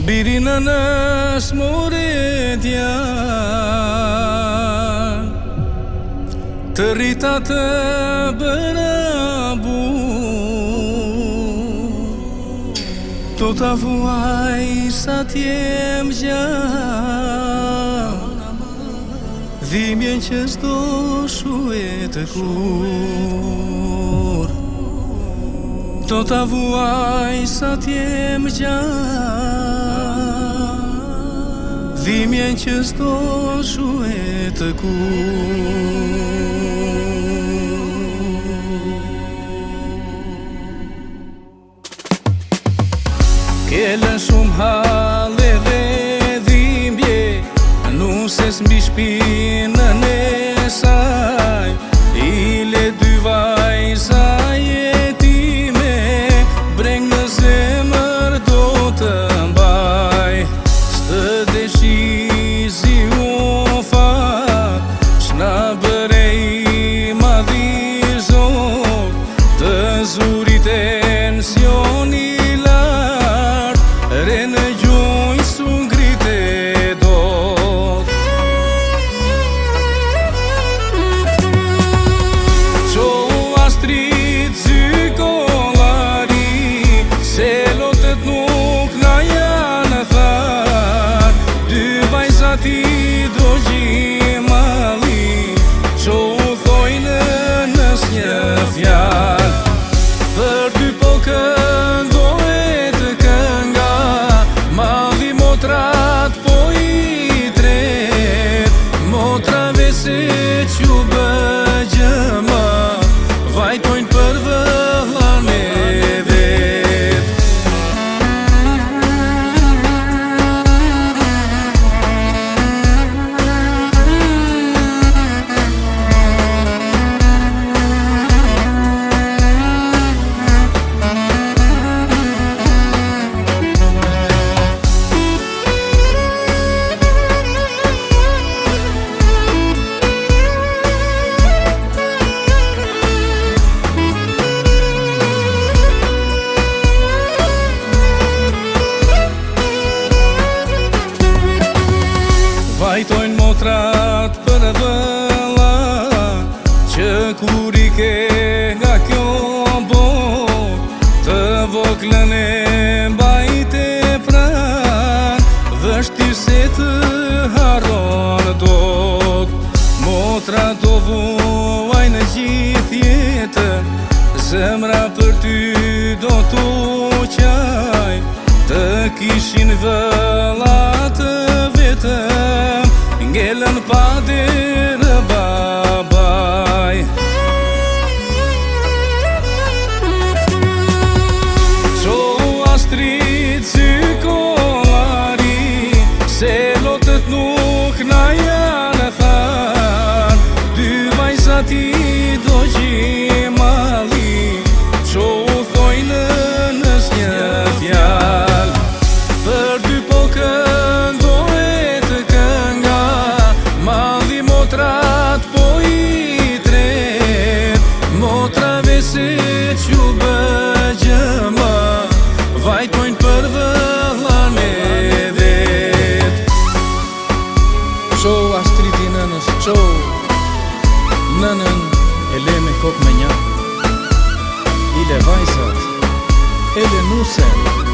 Biri në nës moretja të rita të bërabu të ta vuaj sa t'jem gjam dhimjen që s'do shue të kur të ta vuaj sa t'jem gjam dhimjen që s'do shue të kur Kele shumë hale dhe dhimbje Nuses mbi shpinën e saj Ile dy vajza jetime Breng në zemër do të mbaj Stë deshizi u fat Shna bërej madhizot Të zurit e nsioni Re në gjojnë su ngrite dot Qo astrit zykollari Se lotët nuk na janë thar Dy vajzat i do gjimali Qo u thojnë nës një fjall Për dy po këndohet kënga Mali motrat po i tret Motrave se që bëgjëma Vajtojnë për vëllan e vet Vajtojnë motrat për vëlla Që kur i ke nga kjo bot Të voklën e mbajte pran Vështir se të harron dot Motra do vuaj në gjith jetën Zemra për ty do t'u qaj Të kishin vëlla të vetëm Ngellën pa dirë babaj Qo astrit zykollari Se lotët nuk na janë thar Dy vajzat i do gjimali Qo u thojnë nës një fjall Për dy po këndohet kënga Mali motrat po i tret Motrave se që bëgjëma Vajtojnë për vëllan e vet Qo astriti nënës qo Nënën e le me kok me nja Ile vajzat Ele nusen